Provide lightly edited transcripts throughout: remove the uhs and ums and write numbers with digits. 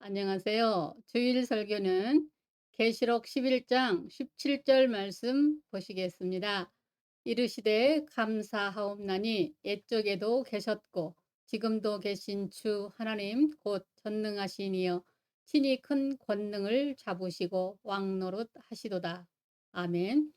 안녕하세요. 주일 설교는 계시록 11장 17절 말씀 보시겠습니다. 이르시되 감사하옵나니 옛적에도 계셨고 지금도 계신 주 하나님 곧 전능하신 이여 친히 큰 권능을 잡으시고 왕노릇 하시도다. 아멘.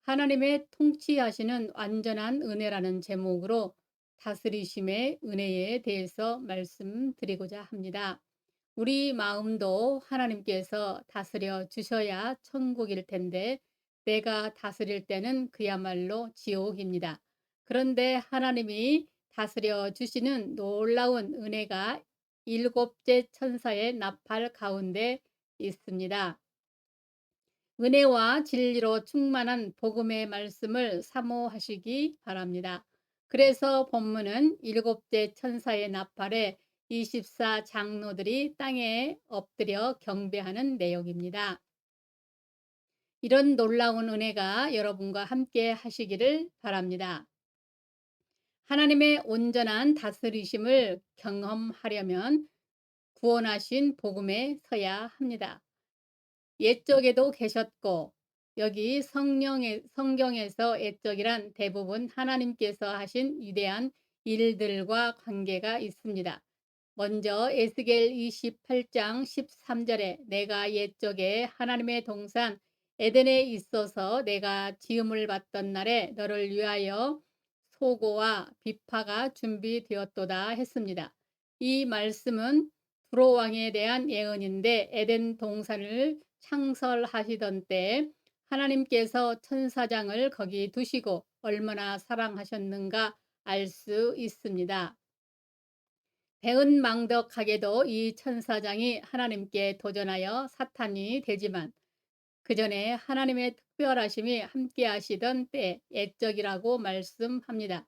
하나님의 통치하시는 완전한 은혜라는 제목으로 다스리심의 은혜에 대해서 말씀드리고자 합니다. 우리 마음도 하나님께서 다스려 주셔야 천국일 텐데 내가 다스릴 때는 그야말로 지옥입니다. 그런데 하나님이 다스려 주시는 놀라운 은혜가 일곱째 천사의 나팔 가운데 있습니다. 은혜와 진리로 충만한 복음의 말씀을 사모하시기 바랍니다. 그래서 본문은 일곱째 천사의 나팔에 24 장로들이 땅에 엎드려 경배하는 내용입니다. 이런 놀라운 은혜가 여러분과 함께 하시기를 바랍니다. 하나님의 온전한 다스리심을 경험하려면 구원하신 복음에 서야 합니다. 옛적에도 계셨고 여기 성경에서 옛적이란 대부분 하나님께서 하신 위대한 일들과 관계가 있습니다. 먼저 에스겔 28장 13절에 내가 옛적에 하나님의 동산 에덴에 있어서 내가 지음을 받던 날에 너를 위하여 소고와 비파가 준비되었도다 했습니다. 이 말씀은 두로 왕에 대한 예언인데 에덴 동산을 창설하시던 때 하나님께서 천사장을 거기 두시고 얼마나 사랑하셨는가 알 수 있습니다. 배은망덕하게도 이 천사장이 하나님께 도전하여 사탄이 되지만 그 전에 하나님의 특별하심이 함께 하시던 때 옛적이라고 말씀합니다.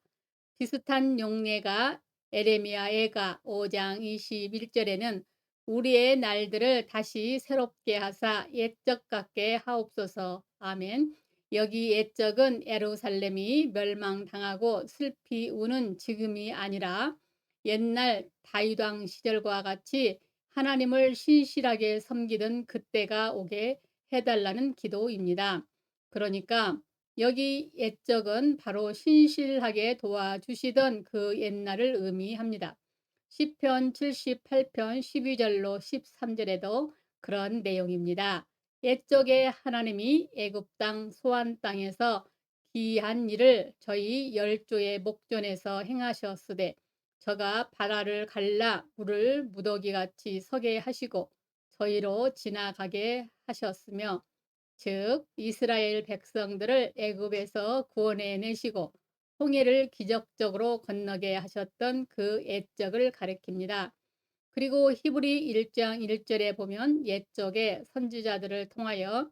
비슷한 용례가 에레미야에가 5장 21절에는 우리의 날들을 다시 새롭게 하사 옛적 같게 하옵소서. 아멘. 여기 옛적은 예루살렘이 멸망당하고 슬피 우는 지금이 아니라 옛날 다윗 왕 시절과 같이 하나님을 신실하게 섬기던 그때가 오게 해달라는 기도입니다. 그러니까 여기 옛적은 바로 신실하게 도와주시던 그 옛날을 의미합니다. 시편 78편 12절로 13절에도 그런 내용입니다. 옛적에 하나님이 애굽 땅 소안 땅에서 기이한 일을 저희 열조의 목전에서 행하셨으되 저가 바다를 갈라 물을 무더기같이 서게 하시고 저희로 지나가게 하셨으며 즉 이스라엘 백성들을 애굽에서 구원해 내시고 홍해를 기적적으로 건너게 하셨던 그 옛적을 가리킵니다. 그리고 히브리 1장 1절에 보면 옛적에 선지자들을 통하여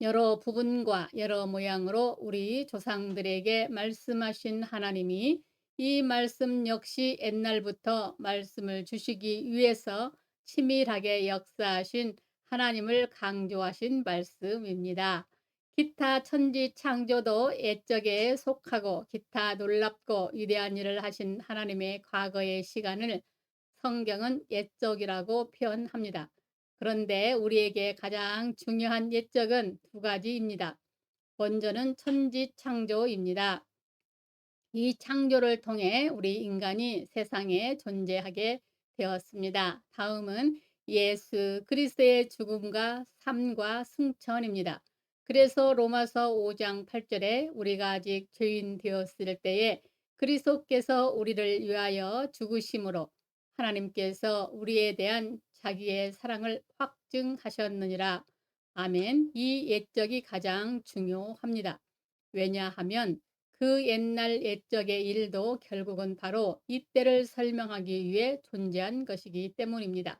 여러 부분과 여러 모양으로 우리 조상들에게 말씀하신 하나님이 이 말씀 역시 옛날부터 말씀을 주시기 위해서 치밀하게 역사하신 하나님을 강조하신 말씀입니다. 기타 천지 창조도 옛적에 속하고 기타 놀랍고 위대한 일을 하신 하나님의 과거의 시간을 성경은 옛적이라고 표현합니다. 그런데 우리에게 가장 중요한 옛적은 두 가지입니다. 먼저는 천지 창조입니다. 이 창조를 통해 우리 인간이 세상에 존재하게 되었습니다. 다음은 예수 그리스도의 죽음과 삶과 승천입니다. 그래서 로마서 5장 8절에 우리가 아직 죄인 되었을 때에 그리스도께서 우리를 위하여 죽으심으로 하나님께서 우리에 대한 자기의 사랑을 확증하셨느니라. 아멘. 이 옛적이 가장 중요합니다. 왜냐하면 그 옛날 옛적의 일도 결국은 바로 이때를 설명하기 위해 존재한 것이기 때문입니다.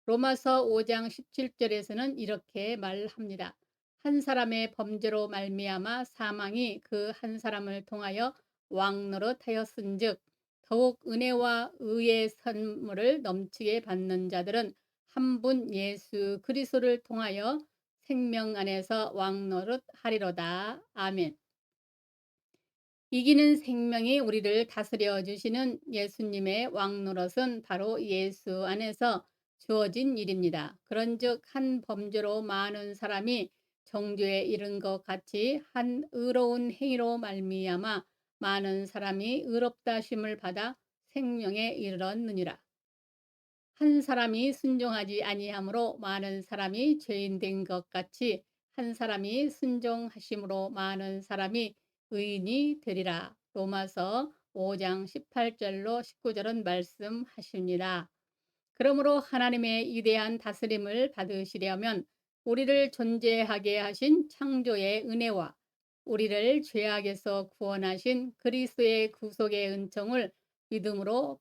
로마서 5장 17절에서는 이렇게 말합니다. 한 사람의 범죄로 말미암아 사망이 그 한 사람을 통하여 왕노릇하였은즉 더욱 은혜와 의의 선물을 넘치게 받는 자들은 한 분 예수 그리스도를 통하여 생명 안에서 왕노릇하리로다. 아멘. 이기는 생명이 우리를 다스려 주시는 예수님의 왕노릇은 바로 예수 안에서 주어진 일입니다. 그런즉 한 범죄로 많은 사람이 정죄에 이른 것 같이 한 의로운 행위로 말미암아 많은 사람이 의롭다 하심을 받아 생명에 이르렀느니라. 한 사람이 순종하지 아니함으로 많은 사람이 죄인 된 것 같이 한 사람이 순종하심으로 많은 사람이 의인이 되리라. 로마서 5장 18절로 19절은 말씀하십니다. 그러므로 하나님의 위대한 다스림을 받으시려면 우리를 존재하게 하신 창조의 은혜와 우리를 죄악에서 구원하신 그리스도의 구속의 은총을 믿음으로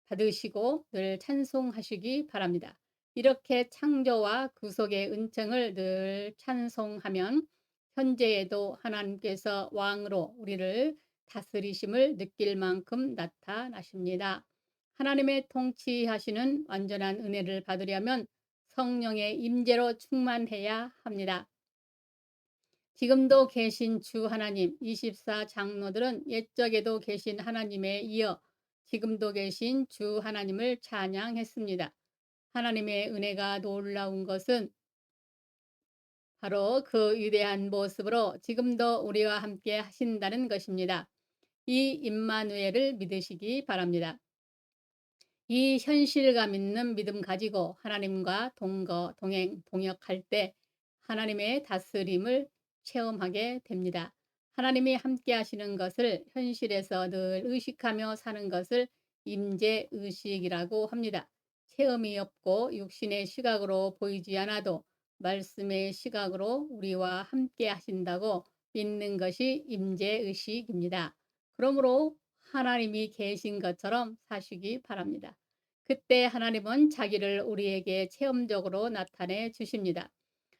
받으시고 늘 찬송하시기 바랍니다. 이렇게 창조와 구속의 은총을 늘 찬송하면 현재에도 하나님께서 왕으로 우리를 다스리심을 느낄 만큼 나타나십니다. 하나님의 통치하시는 완전한 은혜를 받으려면 성령의 임재로 충만해야 합니다. 지금도 계신 주 하나님 24 장로들은 옛적에도 계신 하나님에 이어 지금도 계신 주 하나님을 찬양했습니다. 하나님의 은혜가 놀라운 것은 바로 그 위대한 모습으로 지금도 우리와 함께 하신다는 것입니다. 이 임마누엘을 믿으시기 바랍니다. 이 현실감 있는 믿음 가지고 하나님과 동행, 동역할 때 하나님의 다스림을 체험하게 됩니다. 하나님이 함께 하시는 것을 현실에서 늘 의식하며 사는 것을 임재의식이라고 합니다. 체험이 없고 육신의 시각으로 보이지 않아도 말씀의 시각으로 우리와 함께 하신다고 믿는 것이 임재의식입니다. 그러므로 하나님이 계신 것처럼 사시기 바랍니다. 그때 하나님은 자기를 우리에게 체험적으로 나타내 주십니다.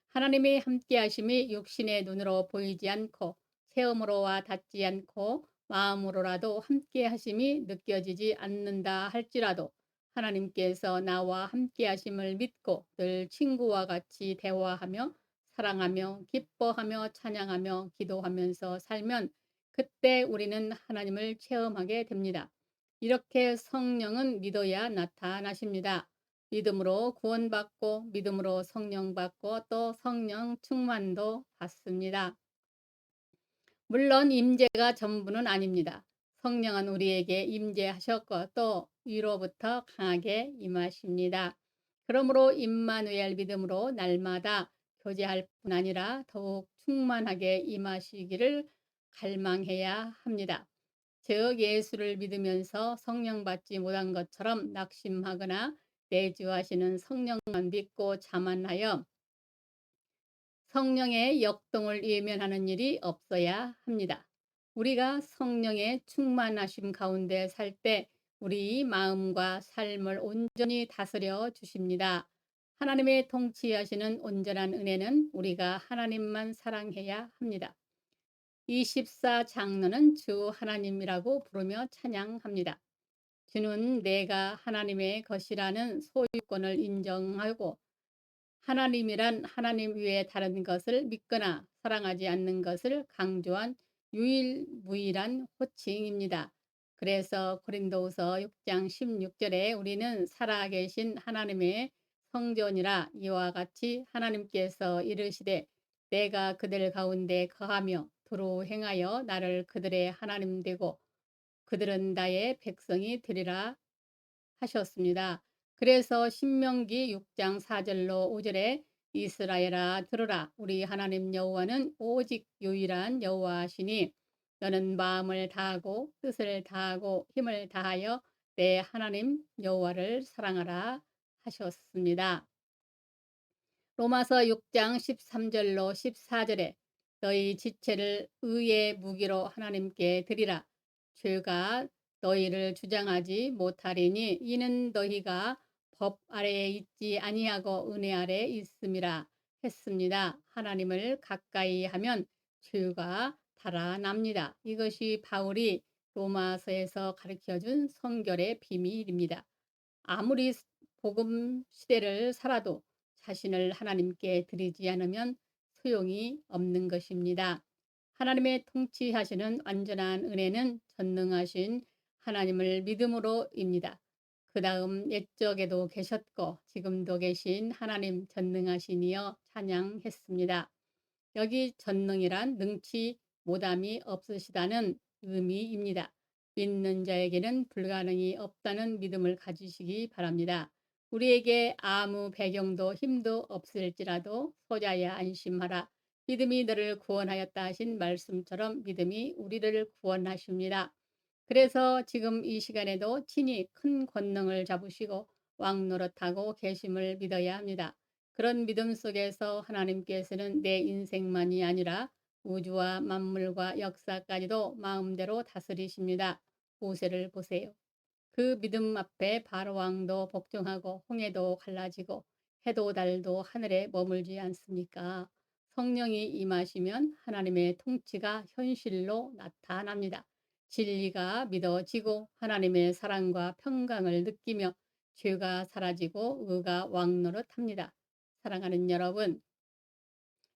하나님의 함께하심이 육신의 눈으로 보이지 않고 체험으로 와 닿지 않고 마음으로라도 함께하심이 느껴지지 않는다 할지라도 하나님께서 나와 함께하심을 믿고 늘 친구와 같이 대화하며 사랑하며 기뻐하며 찬양하며 기도하면서 살면 그때 우리는 하나님을 체험하게 됩니다. 이렇게 성령은 믿어야 나타나십니다. 믿음으로 구원받고 믿음으로 성령 받고 또 성령 충만도 받습니다. 물론 임재가 전부는 아닙니다. 성령은 우리에게 임재하셨고 또 위로부터 강하게 임하십니다. 그러므로 임마누엘 믿음으로 날마다 교제할 뿐 아니라 더욱 충만하게 임하시기를 갈망해야 합니다. 즉 예수를 믿으면서 성령 받지 못한 것처럼 낙심하거나 내주하시는 성령만 믿고 자만하여 성령의 역동을 외면하는 일이 없어야 합니다. 우리가 성령의 충만하심 가운데 살 때 우리 마음과 삶을 온전히 다스려 주십니다. 하나님의 통치하시는 온전한 은혜는 우리가 하나님만 사랑해야 합니다. 24 장로는 주 하나님이라고 부르며 찬양합니다. 주는 내가 하나님의 것이라는 소유권을 인정하고 하나님이란 하나님 외에 다른 것을 믿거나 사랑하지 않는 것을 강조한 유일무이한 호칭입니다. 그래서 고린도후서 6장 16절에 우리는 살아계신 하나님의 성전이라 이와 같이 하나님께서 이르시되 내가 그들 가운데 거하며 두루 행하여 나를 그들의 하나님 되고 그들은 나의 백성이 되리라 하셨습니다. 그래서 신명기 6장 4절로 5절에 이스라엘아 들으라 우리 하나님 여호와는 오직 유일한 여호와시니 너는 마음을 다하고 뜻을 다하고 힘을 다하여 내 하나님 여호와를 사랑하라 하셨습니다. 로마서 6장 13절로 14절에 너희 지체를 의의 무기로 하나님께 드리라. 죄가 너희를 주장하지 못하리니 이는 너희가 법 아래에 있지 아니하고 은혜 아래에 있음이라 했습니다. 하나님을 가까이 하면 죄가 달아납니다. 이것이 바울이 로마서에서 가르쳐준 성결의 비밀입니다. 아무리 복음 시대를 살아도 자신을 하나님께 드리지 않으면 소용이 없는 것입니다. 하나님의 통치하시는 완전한 은혜는 전능하신 하나님을 믿음으로입니다. 그다음 옛적에도 계셨고 지금도 계신 하나님 전능하신 이여 찬양했습니다. 여기 전능이란 능치 못함이 없으시다는 의미입니다. 믿는 자에게는 불가능이 없다는 믿음을 가지시기 바랍니다. 우리에게 아무 배경도 힘도 없을지라도 소자야 안심하라. 믿음이 너를 구원하였다 하신 말씀처럼 믿음이 우리를 구원하십니다. 그래서 지금 이 시간에도 친히 큰 권능을 잡으시고 왕노릇하고 계심을 믿어야 합니다. 그런 믿음 속에서 하나님께서는 내 인생만이 아니라 우주와 만물과 역사까지도 마음대로 다스리십니다. 모세를 보세요. 그 믿음 앞에 바로왕도 복종하고 홍해도 갈라지고 해도 달도 하늘에 머물지 않습니까? 성령이 임하시면 하나님의 통치가 현실로 나타납니다. 진리가 믿어지고 하나님의 사랑과 평강을 느끼며 죄가 사라지고 의가 왕노릇합니다. 사랑하는 여러분,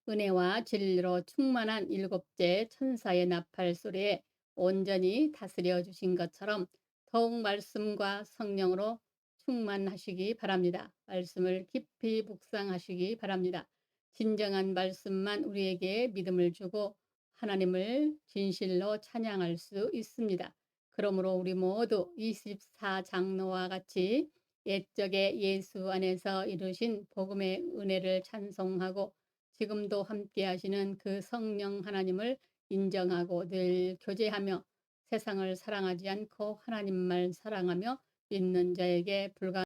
은혜와 진리로 충만한 일곱째 천사의 나팔 소리에 온전히 다스려 주신 것처럼 더욱 말씀과 성령으로 충만하시기 바랍니다. 말씀을 깊이 묵상하시기 바랍니다. 진정한 말씀만 우리에게 믿음을 주고 하나님을 진실로 찬양할 수 있습니다. 그러므로 우리 모두 24장로와 같이 옛적에 예수 안에서 이루신 복음의 은혜를 찬송하고 지금도 함께 하시는 그 성령 하나님을 인정하고 늘 교제하며 세상을 사랑하지 않고 하나님만 사랑하며 믿는 자에게 불가